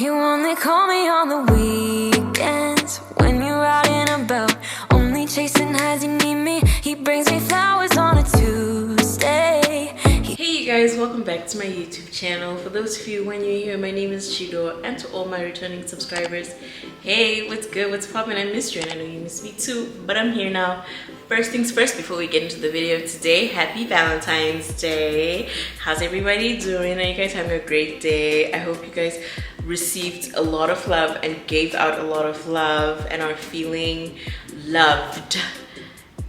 You only call me on the weekends when you're out and about, only chasing highs. You need me. He brings me flowers on a Tuesday. Hey you guys, welcome back to my YouTube channel. For those of you when you're here, my name is Chido, and to all my returning subscribers, hey, what's good, what's poppin'? I missed you and I know you missed me too, but I'm here now. First things first, before we get into the video today, happy Valentine's Day. How's everybody doing? Are you guys having a great day? I hope you guys received a lot of love and gave out a lot of love and are feeling loved.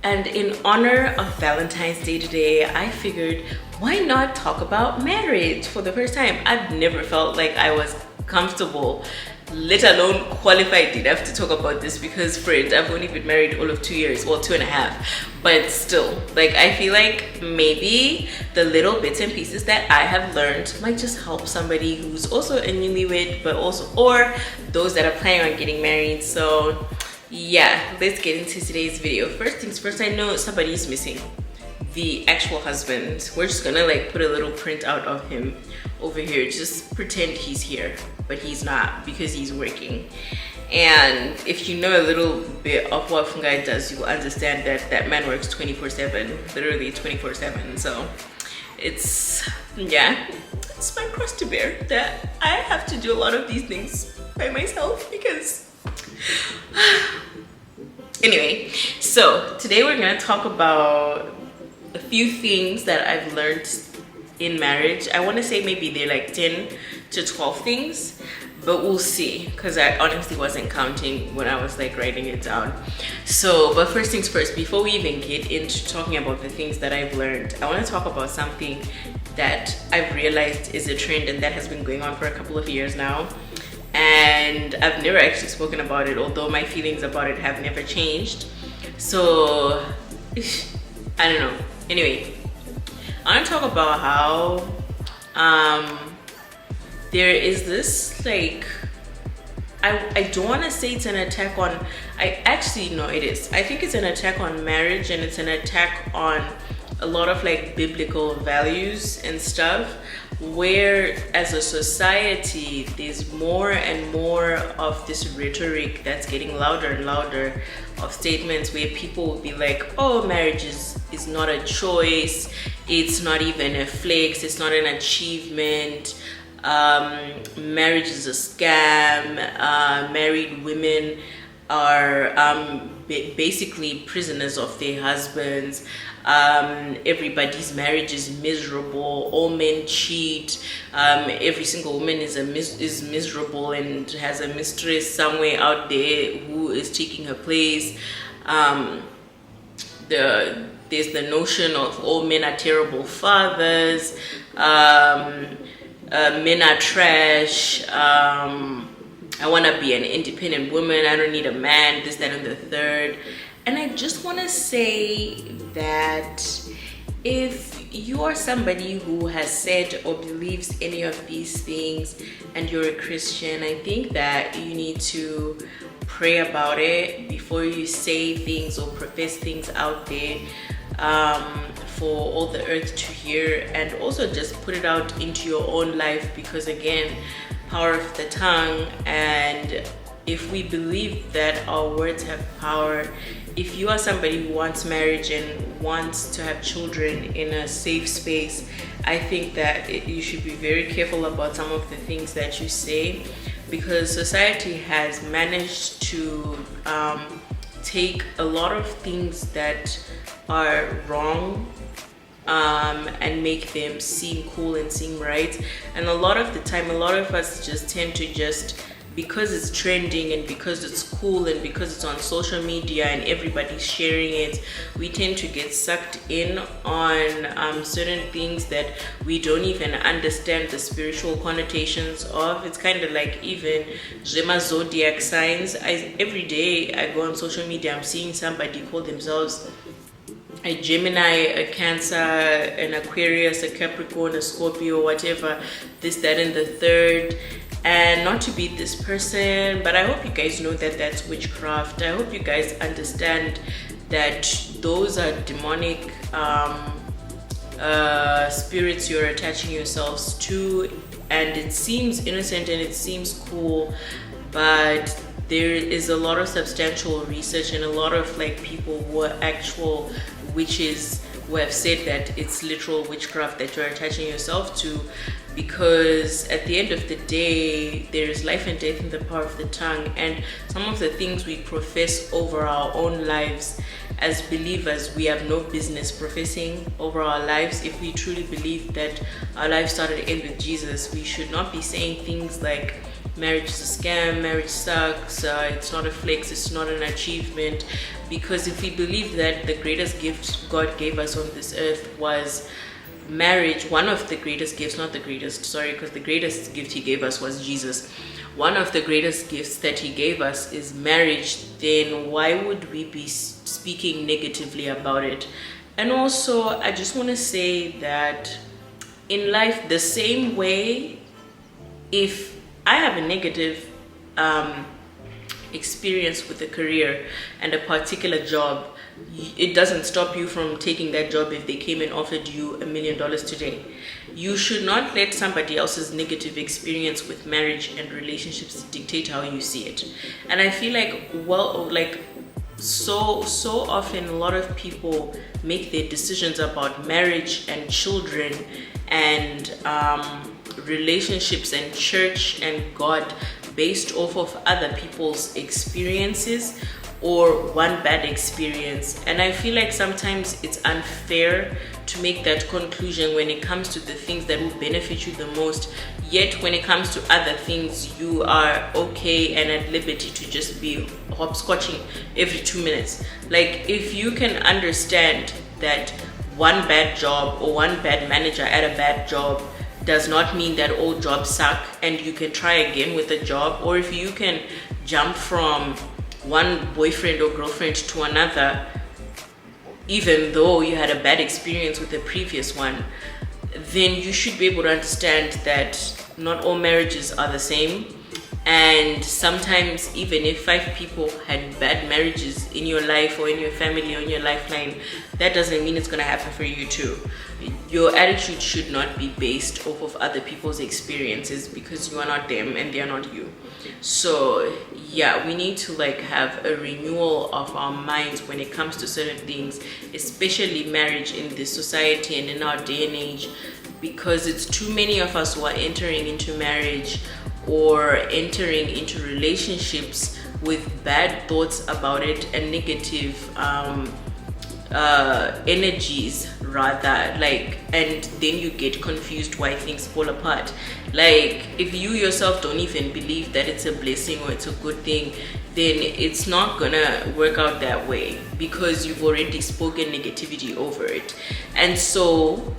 And in honor of Valentine's Day today, I figured, why not talk about marriage for the first time? I've never felt like I was comfortable, let alone qualified enough to talk about this, because friend, I've only been married all of 2 years, well 2.5, but still, like, I feel like maybe the little bits and pieces that I have learned might just help somebody who's also a newlywed, but also, or those that are planning on getting married. So yeah, let's get into today's video. First things first, I know somebody's missing, the actual husband. We're just gonna like put a little print out of him over here, just pretend he's here, but he's not because he's working. And if you know a little bit of what Fungai does, you will understand that that man works 24/7, literally 24/7. So it's, yeah, it's my cross to bear that I have to do a lot of these things by myself, because anyway, so today we're gonna talk about a few things that I've learned in marriage. I want to say maybe they're like 10 to 12 things, but we'll see, because I honestly wasn't counting when I was like writing it down. So, but first things first, before we even get into talking about the things that I've learned, I want to talk about something that I've realized is a trend and that has been going on for a couple of years now. And I've never actually spoken about it, although my feelings about it have never changed. So I don't know. Anyway, I want to talk about how there is this, like, I don't want to say it's an attack on, I actually know it is. I think it's an attack on marriage, and it's an attack on a lot of like biblical values and stuff, where as a society there's more and more of this rhetoric that's getting louder and louder, of statements where people will be like, oh, marriage is not a choice, it's not even a flex, it's not an achievement, marriage is a scam, married women are basically prisoners of their husbands, everybody's marriage is miserable, all men cheat, every single woman is miserable and has a mistress somewhere out there who is taking her place. There's the notion of all men are terrible fathers, men are trash, I want to be an independent woman, I don't need a man, this, that, and the third. And I just want to say that if you are somebody who has said or believes any of these things and you're a Christian, I think that you need to pray about it before you say things or profess things out there for all the earth to hear, and also just put it out into your own life, because again, power of the tongue. And if we believe that our words have power, if you are somebody who wants marriage and wants to have children in a safe space, I think that you should be very careful about some of the things that you say, because society has managed to take a lot of things that are wrong and make them seem cool and seem right. And a lot of the time, a lot of us just tend to just, because it's trending and because it's cool and because it's on social media and everybody's sharing it, we tend to get sucked in on certain things that we don't even understand the spiritual connotations of. It's kind of like even Zema zodiac signs. Every day I go on social media, I'm seeing somebody call themselves a Gemini, a Cancer, an Aquarius, a Capricorn, a Scorpio, whatever, this, that, and the third. And not to be this person, but I hope you guys know that that's witchcraft. I hope you guys understand that those are demonic spirits you're attaching yourselves to, and it seems innocent and it seems cool, but there is a lot of substantial research and a lot of like people who are actual witches who have said that it's literal witchcraft that you're attaching yourself to, because at the end of the day there is life and death in the power of the tongue. And some of the things we profess over our own lives as believers, we have no business professing over our lives. If we truly believe that our life started and end with Jesus, we should not be saying things like marriage is a scam, marriage sucks, it's not a flex, it's not an achievement. Because if we believe that the greatest gift God gave us on this earth was marriage, one of the greatest gifts, not the greatest, sorry, because the greatest gift he gave us was Jesus. One of the greatest gifts that he gave us is marriage, then why would we be speaking negatively about it? And also, I just want to say that in life, the same way, if I have a negative experience with a career and a particular job, it doesn't stop you from taking that job if they came and offered you $1 million today. You should not let somebody else's negative experience with marriage and relationships dictate how you see it. And I feel like, well, like so often a lot of people make their decisions about marriage and children and relationships and church and God based off of other people's experiences or one bad experience. And I feel like sometimes it's unfair to make that conclusion when it comes to the things that will benefit you the most, yet when it comes to other things you are okay and at liberty to just be hopscotching every 2 minutes. Like, if you can understand that one bad job or one bad manager at a bad job does not mean that all jobs suck and you can try again with a job, or if you can jump from one boyfriend or girlfriend to another even though you had a bad experience with the previous one, then you should be able to understand that not all marriages are the same. And sometimes even if 5 people had bad marriages in your life or in your family or in your lifeline, that doesn't mean it's going to happen for you too. Your attitude should not be based off of other people's experiences, because you are not them and they are not you. So yeah, we need to have a renewal of our minds when it comes to certain things, especially marriage in this society and in our day and age, because it's too many of us who are entering into marriage or entering into relationships with bad thoughts about it and negative energies rather, and then you get confused why things fall apart. If you yourself don't even believe that it's a blessing or it's a good thing, then it's not gonna work out that way, because you've already spoken negativity over it. And so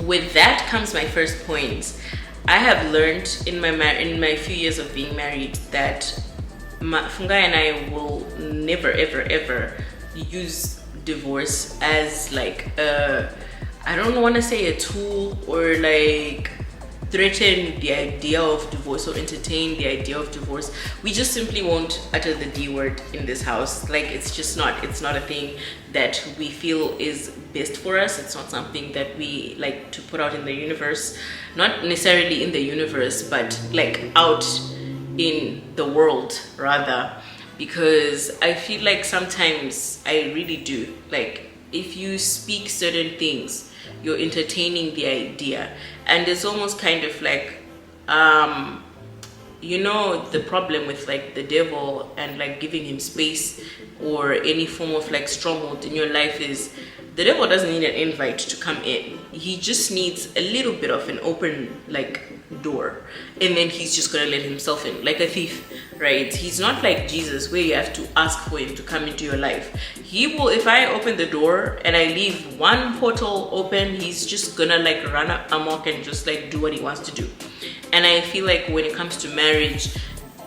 with that comes my first point. I have learned in my few years of being married that Fungai and I will never ever use divorce as I don't want to say a tool or threaten the idea of divorce or entertain the idea of divorce. We just simply won't utter the D word in this house. It's not a thing that we feel is best for us. It's not something that we like to put out in the universe, not necessarily in the universe, but out in the world rather, because I feel like sometimes I really do, if you speak certain things, you're entertaining the idea. And it's almost kind of the problem with the devil and giving him space or any form of stronghold in your life is the devil doesn't need an invite to come in. He just needs a little bit of an open door, and then he's just gonna let himself in like a thief, right? He's not like Jesus where you have to ask for him to come into your life. He will, if I open the door and I leave one portal open, he's just gonna run amok and just do what he wants to do. And I feel when it comes to marriage,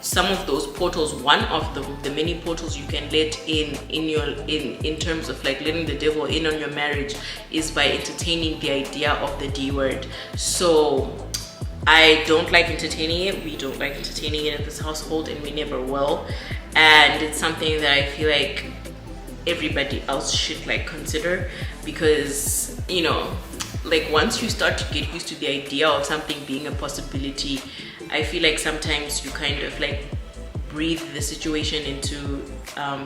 some of those portals, one of the many portals you can let in terms of letting the devil in on your marriage, is by entertaining the idea of the D word. So I don't like entertaining it. We don't like entertaining it in this household, and we never will. And it's something that I feel everybody else should consider, because like once you start to get used to the idea of something being a possibility, I feel like sometimes you kind of like breathe the situation into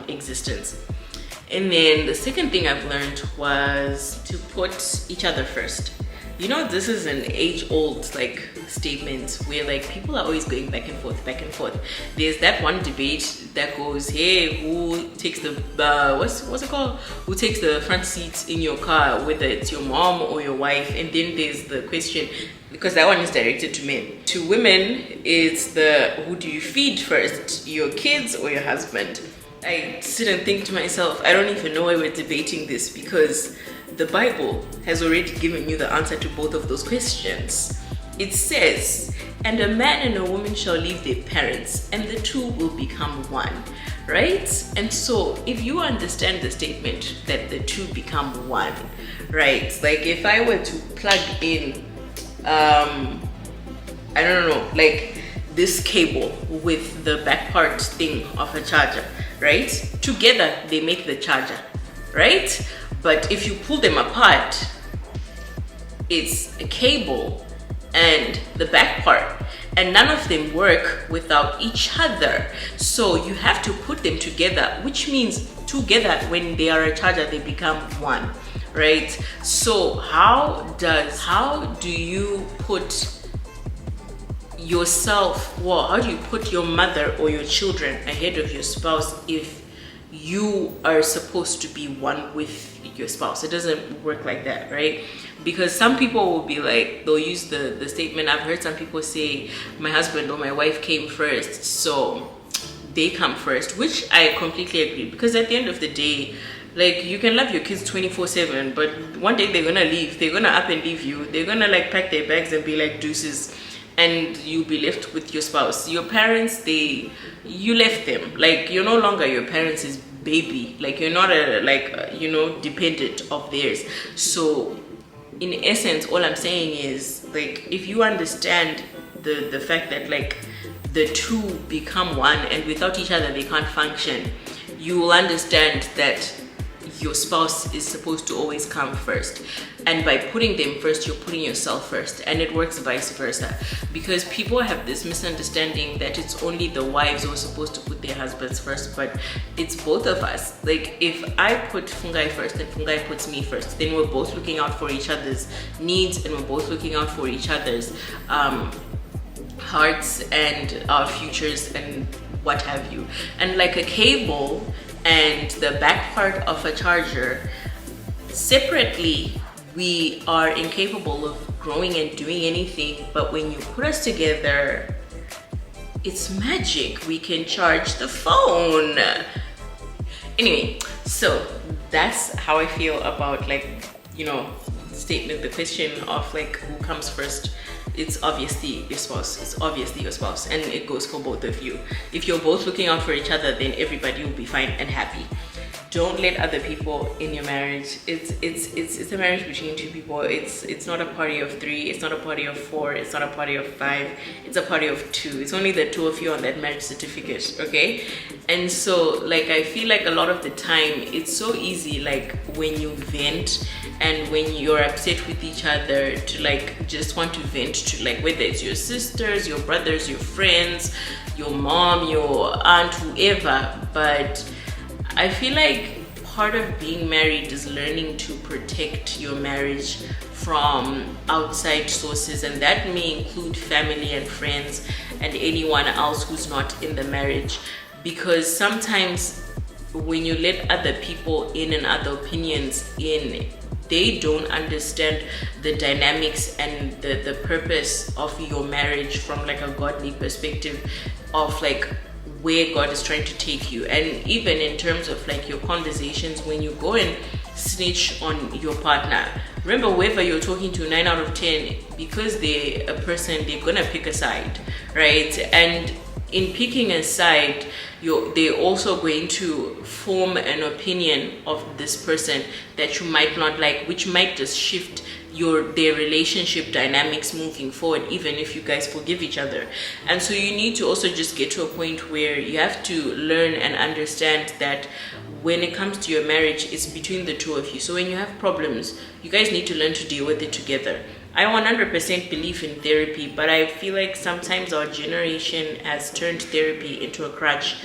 existence. And then the second thing I've learned was to put each other first. You know, this is an age-old like statement where like people are always going back and forth, back and forth. There's that one debate that goes, hey, who takes the what's it called? Who takes the front seat in your car, whether it's your mom or your wife? And then there's the question, because that one is directed to men. To women, it's the who do you feed first, your kids or your husband? I sit and think to myself, I don't even know why we're debating this, because the Bible has already given you the answer to both of those questions. It says, and a man and a woman shall leave their parents, and the two will become one, right? And so if you understand the statement that the two become one, right? Like if I were to plug in, I don't know, like this cable with the back part thing of a charger, right? Together they make the charger, right? But if you pull them apart, it's a cable and the back part, and none of them work without each other. So you have to put them together, which means together when they are a charger, they become one, right? So how do you put yourself, well, how do you put your mother or your children ahead of your spouse if you are supposed to be one with your spouse? It doesn't work like that, right? Because some people will be like, they'll use the statement, I've heard some people say, my husband or my wife came first, so they come first, which I completely agree. Because at the end of the day, like, you can love your kids 24/7, but one day they're gonna leave, they're gonna up and leave you, they're gonna like pack their bags and be like deuces, and you'll be left with your spouse. Your parents, you left them, like you're no longer your parents' baby, like you're not dependent of theirs. So in essence, all I'm saying is, like, if you understand the fact that like the two become one and without each other they can't function, you will understand that your spouse is supposed to always come first. And by putting them first, you're putting yourself first, and it works vice versa. Because people have this misunderstanding that it's only the wives who are supposed to put their husbands first, but it's both of us. Like, if I put Fungai first and Fungai puts me first, then we're both looking out for each other's needs, and we're both looking out for each other's hearts and our futures and what have you. And like a cable and the back part of a charger, separately we are incapable of growing and doing anything, but when you put us together, it's magic. We can charge the phone. Anyway, so that's how I feel about, like, you know, the question of like who comes first. It's obviously your spouse. It's obviously your spouse, and it goes for both of you. If you're both looking out for each other, then everybody will be fine and happy. Don't let other people in your marriage. It's a marriage between two people. It's not a party of three. It's not a party of four. It's not a party of five. It's a party of two. It's only the two of you on that marriage certificate, okay? And so, like, I feel like a lot of the time it's so easy, like when you vent and when you're upset with each other, to like just want to vent to, like, whether it's your sisters, your brothers, your friends, your mom, your aunt, whoever. But I feel like part of being married is learning to protect your marriage from outside sources, and that may include family and friends and anyone else who's not in the marriage. Because sometimes when you let other people in and other opinions in, they don't understand the dynamics and the purpose of your marriage from like a godly perspective of like where God is trying to take you. And even in terms of like your conversations, when you go and snitch on your partner, remember, whoever you're talking to, 9 out of 10, because they're a person, they're gonna pick a side, right? And in picking a side, they're also going to form an opinion of this person that you might not like, which might just shift their relationship dynamics moving forward, even if you guys forgive each other. And so you need to also just get to a point where you have to learn and understand that when it comes to your marriage, it's between the two of you. So when you have problems, you guys need to learn to deal with it together. I 100% believe in therapy, but I feel like sometimes our generation has turned therapy into a crutch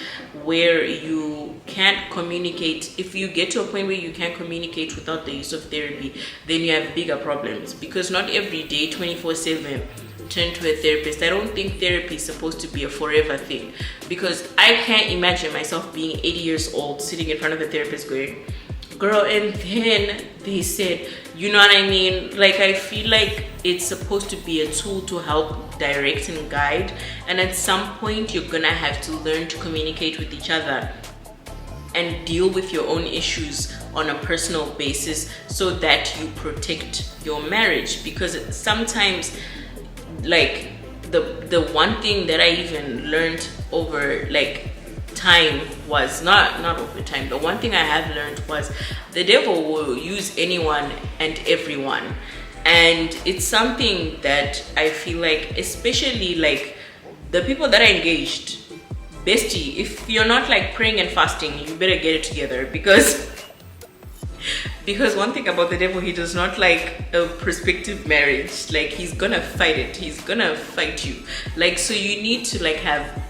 where you can't communicate. If you get to a point where you can't communicate without the use of therapy, then you have bigger problems, because not every day, 24/7, turn to a therapist. I don't think therapy is supposed to be a forever thing, because I can't imagine myself being 80 years old sitting in front of a therapist going, girl, and then they said, you know what I mean? Like, I feel like it's supposed to be a tool to help direct and guide, and at some point you're gonna have to learn to communicate with each other and deal with your own issues on a personal basis so that you protect your marriage. Because sometimes, like, the one thing that I even learned over like time was not over time, the one thing I have learned was the devil will use anyone and everyone. And it's something that I feel like, especially like the people that are engaged, bestie, if you're not like praying and fasting, you better get it together, because one thing about the devil, he does not like a prospective marriage. Like, he's gonna fight it, he's gonna fight you. Like, so you need to like have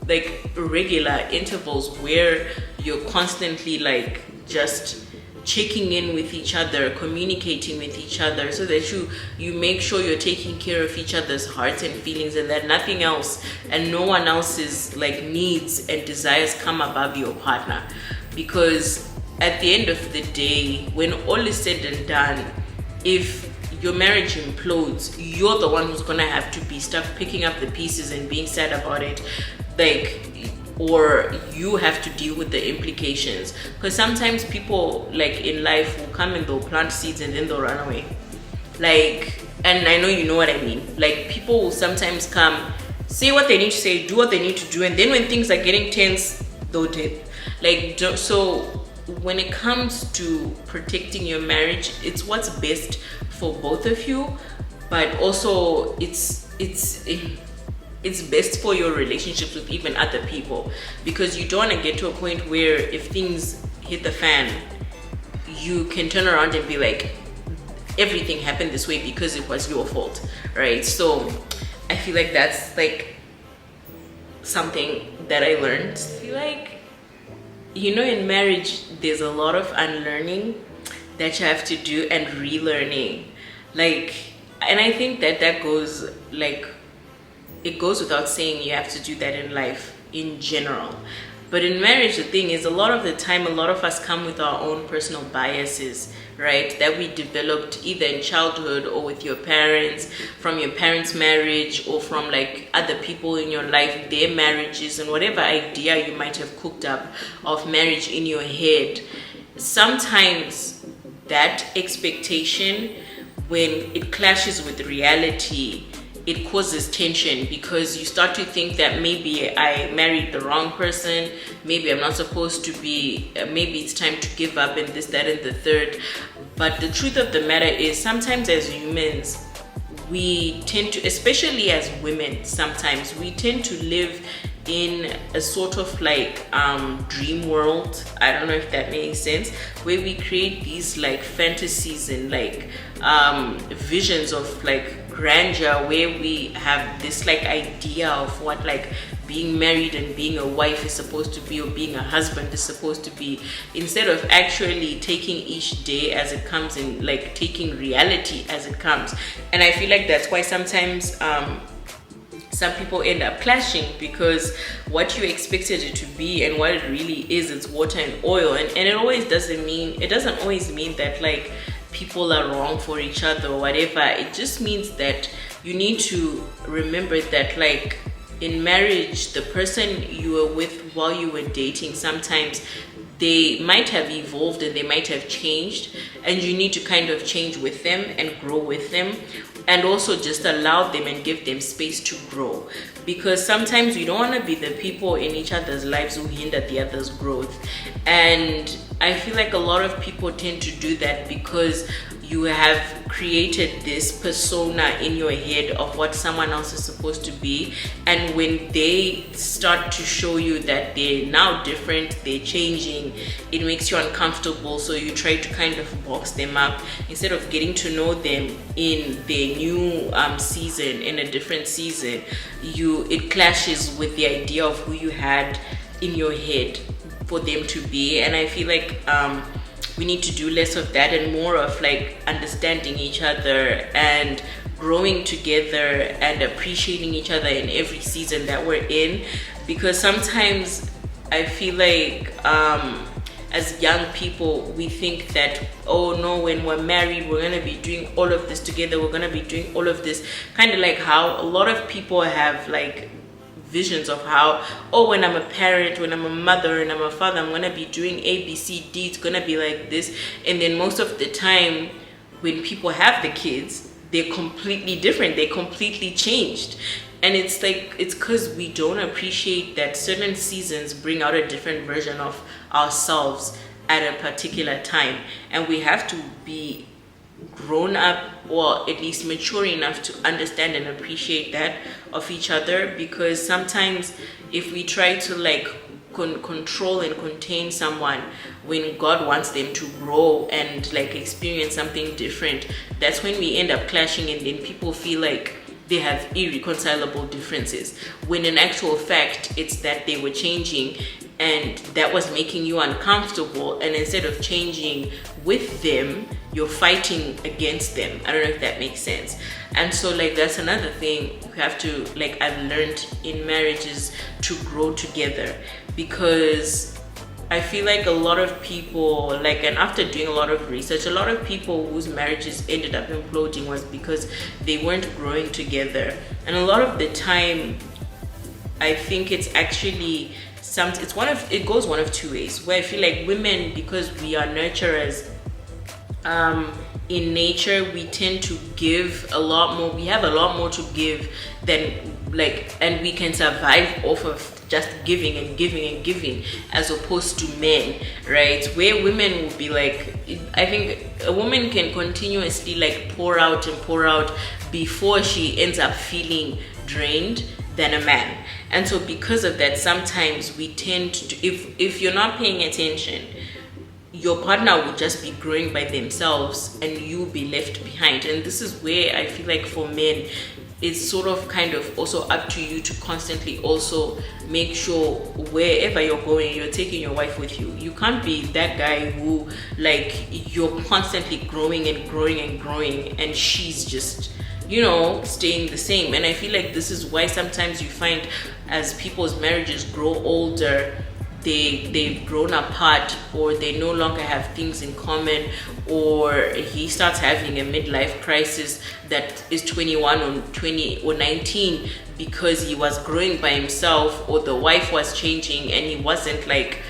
like regular intervals where you're constantly like just checking in with each other, communicating with each other, so that you make sure you're taking care of each other's hearts and feelings, and that nothing else and no one else's like needs and desires come above your partner. Because at the end of the day, when all is said and done, if your marriage implodes, you're the one who's gonna have to be stuck picking up the pieces and being sad about it, like, or you have to deal with the implications. Because sometimes people like in life will come and they'll plant seeds and then they'll run away. Like, and I know you know what I mean. Like, people will sometimes come, say what they need to say, do what they need to do, and then when things are getting tense, they'll dip. Like, so when it comes to protecting your marriage, it's what's best for both of you, but also it's best for your relationships with even other people, because you don't want to get to a point where if things hit the fan, you can turn around and be like, everything happened this way because it was your fault, right? So I feel like that's like something that I learned. I feel like, you know, in marriage there's a lot of unlearning that you have to do and relearning, like, and I think that goes like, it goes without saying, you have to do that in life in general. But in marriage, the thing is, a lot of the time, a lot of us come with our own personal biases, right? That we developed either in childhood or with your parents, from your parents' marriage, or from like other people in your life, their marriages, and whatever idea you might have cooked up of marriage in your head. Sometimes that expectation, when it clashes with reality, it causes tension, because you start to think that maybe I married the wrong person, maybe I'm not supposed to be, maybe it's time to give up, and this, that, and the third. But the truth of the matter is, sometimes as humans, we tend to, especially as women, sometimes we tend to live in a sort of like dream world. I don't know if that makes sense, where we create these like fantasies and like visions of like grandeur, where we have this like idea of what like being married and being a wife is supposed to be, or being a husband is supposed to be, instead of actually taking each day as it comes and like taking reality as it comes. And I feel like that's why sometimes some people end up clashing, because what you expected it to be and what it really is, it's water and oil. And it doesn't always mean that like people are wrong for each other or whatever. It just means that you need to remember that like in marriage, the person you were with while you were dating, sometimes they might have evolved and they might have changed, and you need to kind of change with them and grow with them. and also just allow them and give them space to grow, because sometimes we don't want to be the people in each other's lives who hinder the other's growth. And I feel like a lot of people tend to do that because you have created this persona in your head of what someone else is supposed to be, and when they start to show you that they're now different, they're changing, it makes you uncomfortable. So you try to kind of box them up instead of getting to know them in their new season, in a different season. It clashes with the idea of who you had in your head for them to be. And I feel like we need to do less of that and more of like understanding each other and growing together and appreciating each other in every season that we're in. Because sometimes I feel like as young people, we think that, oh no, when we're married, we're gonna be doing all of this together, we're gonna be doing all of this, kind of like how a lot of people have like visions of how, oh, when I'm a parent, when I'm a mother and I'm a father, I'm gonna be doing A, B, C, D, it's gonna be like this. And then most of the time when people have the kids, they're completely different, they're completely changed. And it's like, it's because we don't appreciate that certain seasons bring out a different version of ourselves at a particular time, and we have to be grown up, or at least mature enough to understand and appreciate that of each other. Because sometimes if we try to like control and contain someone when God wants them to grow and like experience something different, that's when we end up clashing, and then people feel like they have irreconcilable differences, when in actual fact it's that they were changing and that was making you uncomfortable, and instead of changing with them, you're fighting against them. I don't know if that makes sense. And so like that's another thing you have to, like, I've learned in marriages, to grow together. Because I feel like a lot of people, like, and after doing a lot of research, a lot of people whose marriages ended up imploding was because they weren't growing together. And a lot of the time, I think it's actually it goes one of two ways, where I feel like women, because we are nurturers, in nature, we tend to give a lot more, we have a lot more to give than like, and we can survive off of just giving and giving and giving, as opposed to men, right? Where women will be like, I think a woman can continuously like pour out and pour out before she ends up feeling drained than a man. And so because of that, sometimes we tend to, if you're not paying attention, your partner will just be growing by themselves and you'll be left behind. And this is where I feel like for men, it's sort of kind of also up to you to constantly also make sure wherever you're going, you're taking your wife with you. You can't be that guy who, like, you're constantly growing and growing and growing and she's just, you know, staying the same. And I feel like this is why sometimes you find as people's marriages grow older, they've grown apart, or they no longer have things in common, or he starts having a midlife crisis that is 21 or 20 or 19 because he was growing by himself, or the wife was changing and he wasn't, like,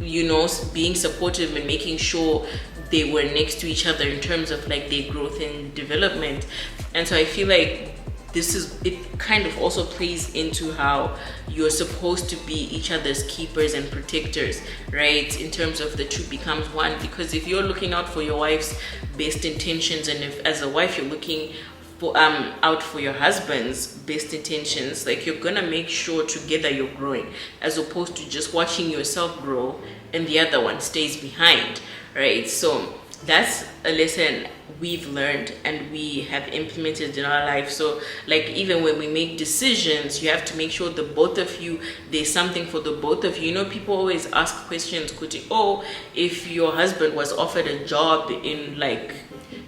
you know, being supportive and making sure they were next to each other in terms of like their growth and development. And so I feel like it kind of also plays into how you're supposed to be each other's keepers and protectors, right? In terms of the two becomes one. Because if you're looking out for your wife's best intentions, and if as a wife you're looking for out for your husband's best intentions, like, you're gonna make sure together you're growing, as opposed to just watching yourself grow and the other one stays behind, right? So that's a lesson we've learned and we have implemented in our life. So like, even when we make decisions, you have to make sure the both of you, there's something for the both of you. You know, people always ask questions, Kuti, oh, if your husband was offered a job in like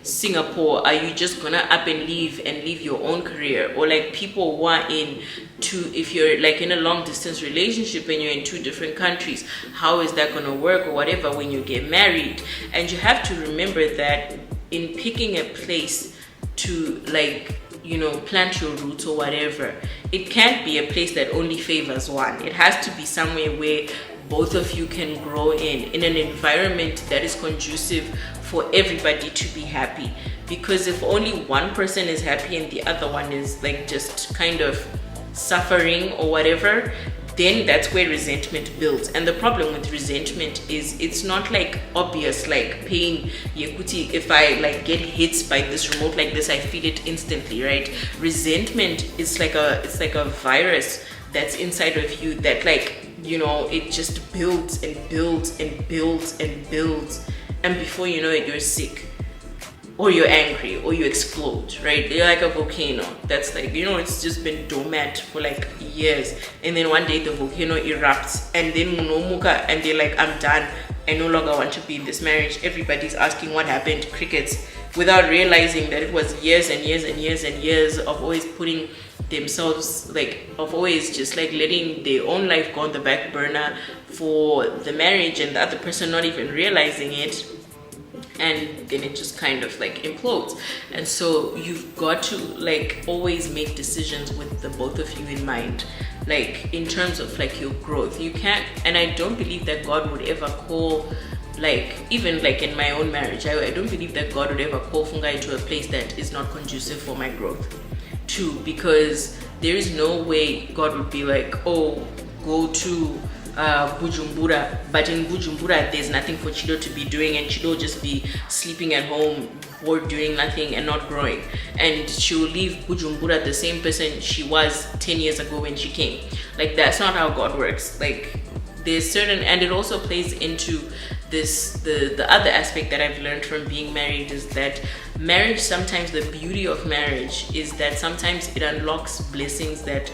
Singapore, are you just gonna up and leave your own career? Or like, people who are if you're like in a long distance relationship and you're in two different countries, how is that gonna work, or whatever, when you get married? And you have to remember that in picking a place to, like, you know, plant your roots or whatever, it can't be a place that only favors one. It has to be somewhere where both of you can grow in an environment that is conducive for everybody to be happy. because if only one person is happy and the other one is like just kind of suffering or whatever, then that's where resentment builds. And the problem with resentment is it's not like obvious, like pain. Yekuti, if I like get hit by this remote like this, I feel it instantly, right? Resentment is like a virus that's inside of you that, like, you know, it just builds and builds and builds and builds, and before you know it, you're sick, or you're angry, or you explode, right? You're like a volcano that's like, you know, it's just been dormant for like years, and then one day the volcano erupts, and then munomuka, and they're like, I'm done, I no longer want to be in this marriage. Everybody's asking what happened, crickets, without realizing that it was years and years and years and years of always putting themselves, like, of always just like letting their own life go on the back burner for the marriage, and the other person not even realizing it, and then it just kind of like implodes. And so you've got to like always make decisions with the both of you in mind, like in terms of like your growth. You can't, and I don't believe that God would ever call, like, even like in my own marriage, I don't believe that God would ever call Fungai to a place that is not conducive for my growth too, because there is no way God would be like, oh, go to Bujumbura, but in Bujumbura there's nothing for Chido to be doing, and Chido will just be sleeping at home, bored, doing nothing and not growing, and she will leave Bujumbura the same person she was 10 years ago when she came. Like, that's not how God works. Like, there's certain, and it also plays into this, the other aspect that I've learned from being married is that marriage, sometimes the beauty of marriage is that sometimes it unlocks blessings that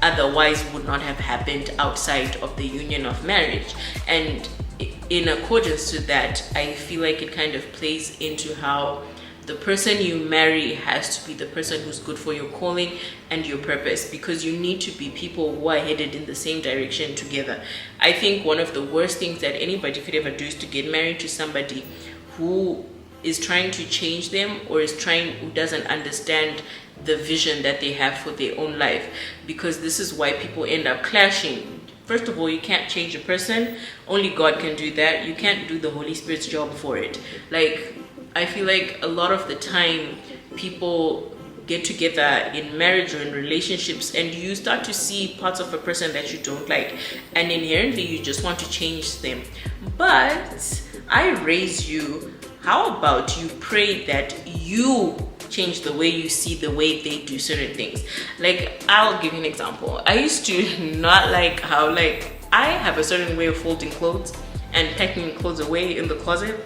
otherwise would not have happened outside of the union of marriage. And in accordance to that, I feel like it kind of plays into how the person you marry has to be the person who's good for your calling and your purpose, because you need to be people who are headed in the same direction together. I think one of the worst things that anybody could ever do is to get married to somebody who is trying to change them, or who doesn't understand the vision that they have for their own life, because this is why people end up clashing. First of all, you can't change a person. Only God can do that. You can't do the Holy Spirit's job for it. Like, I feel like a lot of the time people get together in marriage or in relationships, and you start to see parts of a person that you don't like, and inherently you just want to change them. But I raise you, how about you pray that you change the way you see the way they do certain things. Like, I'll give you an example. I used to not like how, like, I have a certain way of folding clothes and packing clothes away in the closet,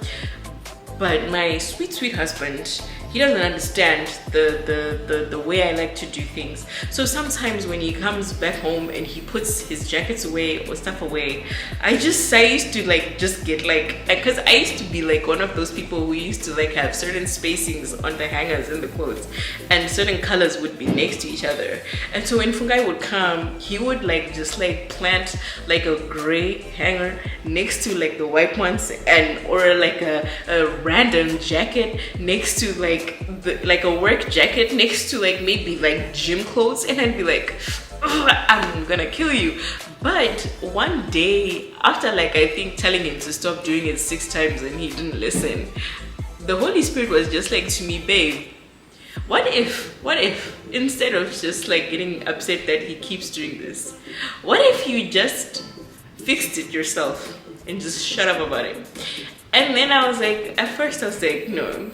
but my sweet husband, he doesn't understand the way I like to do things. So sometimes when he comes back home and he puts his jackets away or stuff away, I used to like just get like, because I used to be like one of those people who used to like have certain spacings on the hangers in the clothes, and certain colors would be next to each other. And so when Fungai would come, he would like just like plant like a gray hanger next to like the white ones, and or like a random jacket next to like a work jacket next to like maybe like gym clothes, and I'd be like, I'm gonna kill you. But one day, after like I think telling him to stop doing it 6 times and he didn't listen, the Holy Spirit was just like to me, babe, what if instead of just like getting upset that he keeps doing this, what if you just fixed it yourself and just shut up about it? And then I was like, at first I was like, no,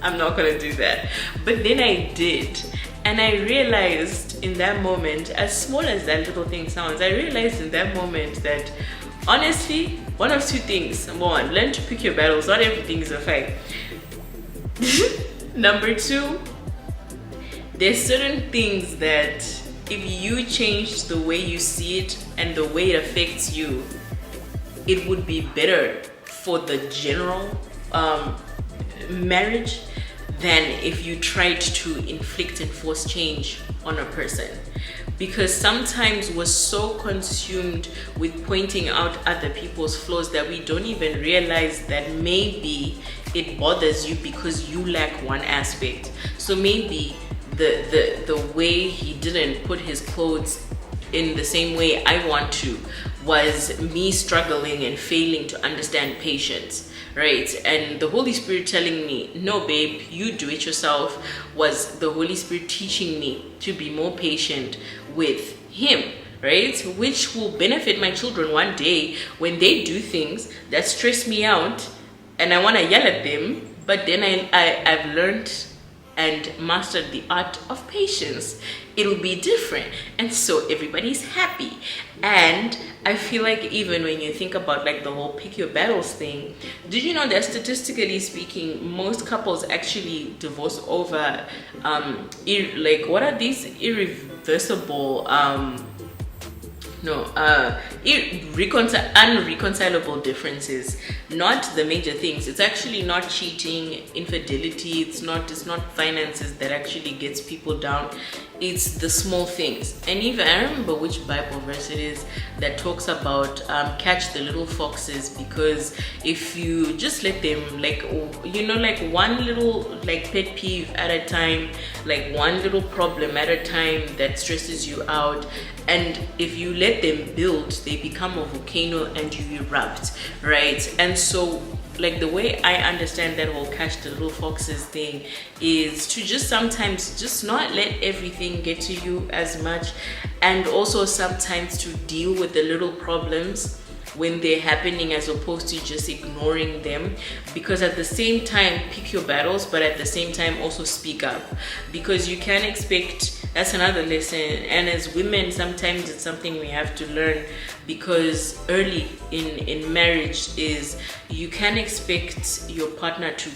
I'm not gonna do that. But then I did, and I realized in that moment, as small as that little thing sounds, I realized in that moment that honestly, one of 2 things. Number 1, learn to pick your battles. Not everything is a fight. Number 2, there's certain things that if you change the way you see it and the way it affects you, it would be better for the general marriage than if you tried to inflict and force change on a person. Because sometimes we're so consumed with pointing out other people's flaws that we don't even realize that maybe it bothers you because you lack one aspect. So maybe the way he didn't put his clothes in the same way I want to, was me struggling and failing to understand patience, right? And the Holy Spirit telling me, no babe, you do it yourself, was the Holy Spirit teaching me to be more patient with him, right? Which will benefit my children one day when they do things that stress me out and I want to yell at them, but then I've learned and mastered the art of patience. It'll be different, and so everybody's happy. And I feel like even when you think about like the whole pick your battles thing, did you know that statistically speaking, most couples actually divorce over like what are these irreversible unreconcilable differences, not the major things. It's actually not cheating, infidelity, it's not finances that actually gets people down. It's the small things. And even I remember which Bible verse it is that talks about catch the little foxes, because if you just let them, like, you know, like one little like pet peeve at a time, like one little problem at a time that stresses you out, and if you let them build, they become a volcano and you erupt, right? And so like the way I understand that whole catch the little foxes thing is to just sometimes just not let everything get to you as much, and also sometimes to deal with the little problems when they're happening as opposed to just ignoring them. Because at the same time, pick your battles, but at the same time also speak up, because you can't expect, that's another lesson. And as women, sometimes it's something we have to learn, because early in marriage is you can't expect your partner to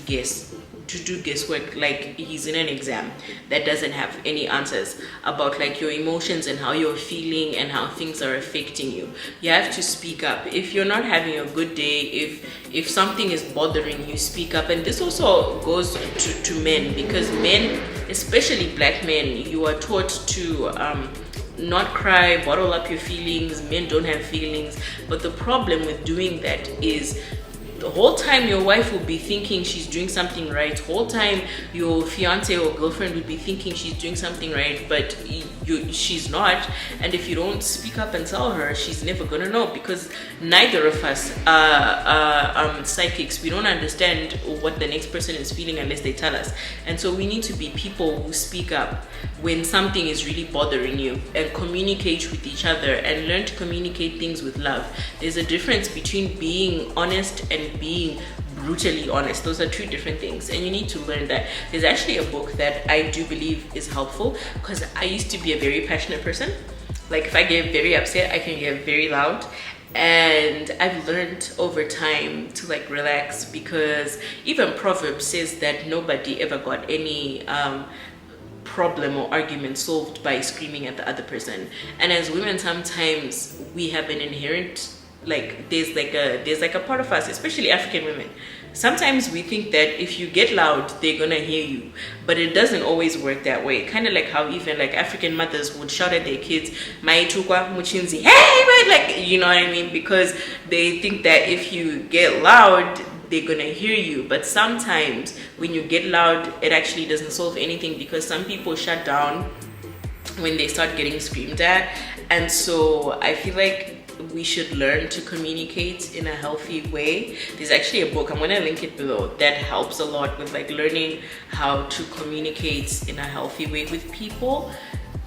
do guesswork, like he's in an exam that doesn't have any answers about like your emotions and how you're feeling and how things are affecting you. You have to speak up. If you're not having a good day, if something is bothering you, speak up. And this also goes to men, because men, especially black men, you are taught to not cry, bottle up your feelings. Men don't have feelings. But the problem with doing that is the whole time your wife will be thinking she's doing something right. The whole time your fiance or girlfriend will be thinking she's doing something right, but she's not. And if you don't speak up and tell her, she's never gonna know, because neither of us are psychics. We don't understand what the next person is feeling unless they tell us. And so we need to be people who speak up when something is really bothering you, and communicate with each other, and learn to communicate things with love. There's a difference between being honest and being brutally honest. Those are two different things, and you need to learn that. There's actually a book that I do believe is helpful, because I used to be a very passionate person. Like if I get very upset, I can get very loud, and I've learned over time to like relax, because even Proverbs says that nobody ever got any problem or argument solved by screaming at the other person. And as women, sometimes we have an inherent, like there's like a part of us, especially African women, sometimes we think that if you get loud, they're gonna hear you, but it doesn't always work that way. Kind of like how even like African mothers would shout at their kids, "Maitukwa muchinzi, hey," but like, you know what I mean, because they think that if you get loud, they're gonna hear you. But sometimes when you get loud, it actually doesn't solve anything, because some people shut down when they start getting screamed at. And so I feel like we should learn to communicate in a healthy way. There's actually a book, I'm gonna link it below, that helps a lot with like learning how to communicate in a healthy way with people,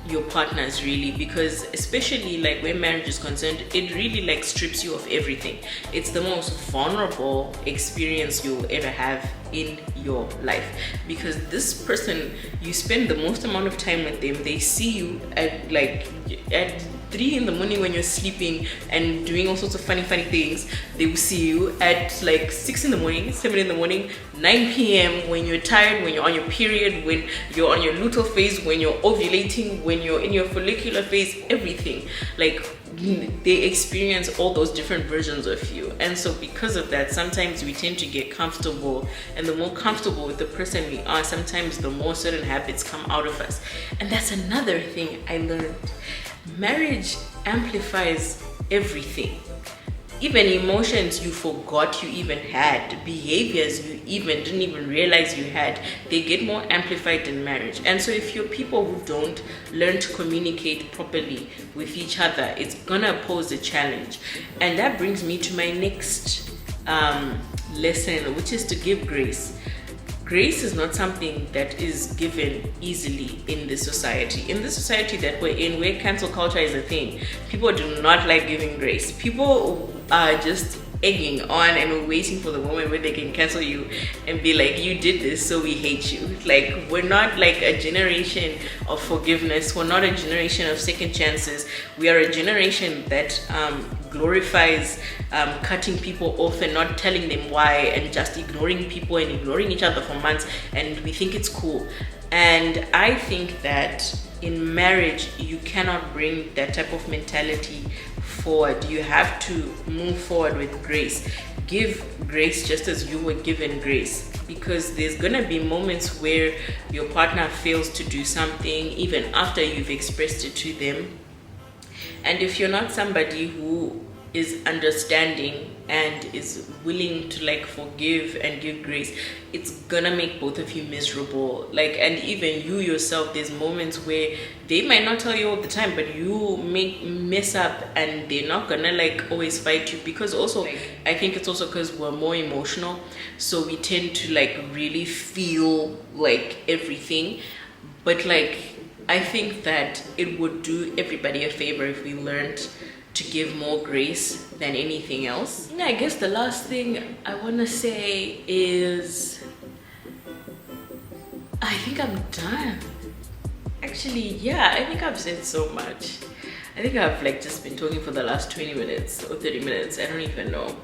your partners, really. Because especially like when marriage is concerned, it really like strips you of everything. It's the most vulnerable experience you'll ever have in your life, because this person, you spend the most amount of time with them. They see you at 3 in the morning when you're sleeping and doing all sorts of funny things. They will see you at like 6 in the morning, 7 in the morning, 9 p.m. when you're tired, when you're on your period, when you're on your luteal phase, when you're ovulating, when you're in your follicular phase, everything. Like they experience all those different versions of you. And so because of that, sometimes we tend to get comfortable, and the more comfortable with the person we are, sometimes the more certain habits come out of us. And that's another thing I learned. Marriage amplifies everything. even emotions you forgot you even had, behaviors you even didn't even realize you had, they get more amplified in marriage. And so if you're people who don't learn to communicate properly with each other, it's gonna pose a challenge. And that brings me to my next lesson, which is to give grace. Grace is not something that is given easily in this society. In the society that we're in, where cancel culture is a thing, people do not like giving grace. People are just egging on and waiting for the moment where they can cancel you and be like, you did this, so we hate you. Like, we're not like a generation of forgiveness. We're not a generation of second chances. We are a generation that glorifies cutting people off and not telling them why, and just ignoring people and ignoring each other for months, and we think it's cool. And I think that in marriage you cannot bring that type of mentality forward. You have to move forward with grace. Give grace just as you were given grace, because there's gonna be moments where your partner fails to do something even after you've expressed it to them. And if you're not somebody who is understanding and is willing to like forgive and give grace, it's gonna make both of you miserable. Like, and even you yourself, there's moments where they might not tell you all the time, but you mess up, and they're not gonna like always fight you, because also like, I think it's also because we're more emotional, so we tend to like really feel like everything. But like, I think that it would do everybody a favor if we learned to give more grace than anything else. And I guess the last thing I want to say is, I think I'm done. Actually, yeah, I think I've said so much. I think I've like just been talking for the last 20 minutes or 30 minutes, I don't even know.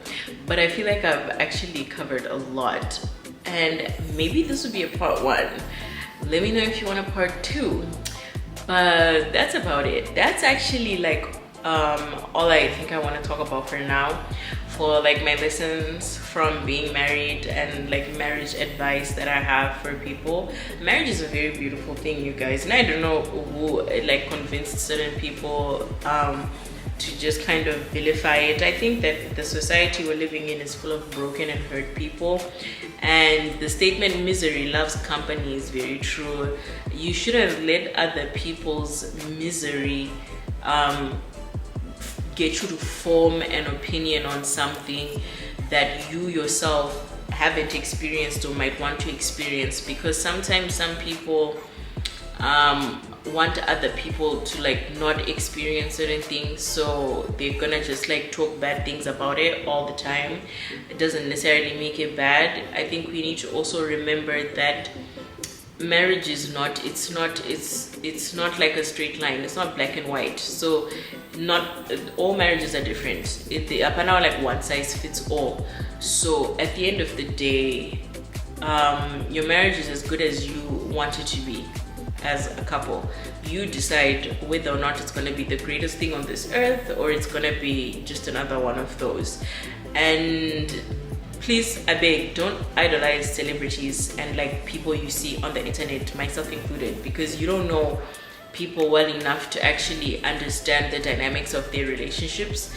But I feel like I've actually covered a lot, and maybe this would be a part 1. Let me know if you want a part 2. But that's about it. That's actually like all I think I want to talk about for now, for like my lessons from being married and like marriage advice that I have for people. Marriage is a very beautiful thing, you guys, and I don't know who like convinced certain people to just kind of vilify it. I think that the society we're living in is full of broken and hurt people, and the statement misery loves company is very true. You shouldn't let other people's misery get you to form an opinion on something that you yourself haven't experienced or might want to experience, because sometimes some people want other people to like not experience certain things, so they're gonna just like talk bad things about it all the time. It doesn't necessarily make it bad. I think we need to also remember that marriage is not, it's not like a straight line. It's not black and white. So not all marriages are different. They are now like one size fits all. So at the end of the day, your marriage is as good as you want it to be as a couple. You decide whether or not it's going to be the greatest thing on this earth, or it's going to be just another one of those. And please, I beg, don't idolize celebrities and like people you see on the internet, myself included, because you don't know people well enough to actually understand the dynamics of their relationships.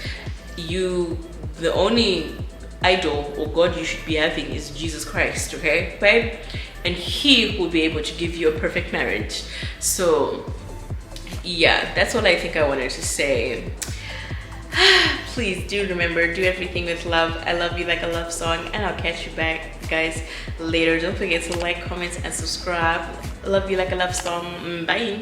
The only idol or God you should be having is Jesus Christ, okay, babe? And he will be able to give you a perfect marriage. So yeah, that's all I think I wanted to say. Please do remember, do everything with love. I love you like a love song, and I'll catch you back, guys, later. Don't forget to like, comment, and subscribe. I love you like a love song. Bye.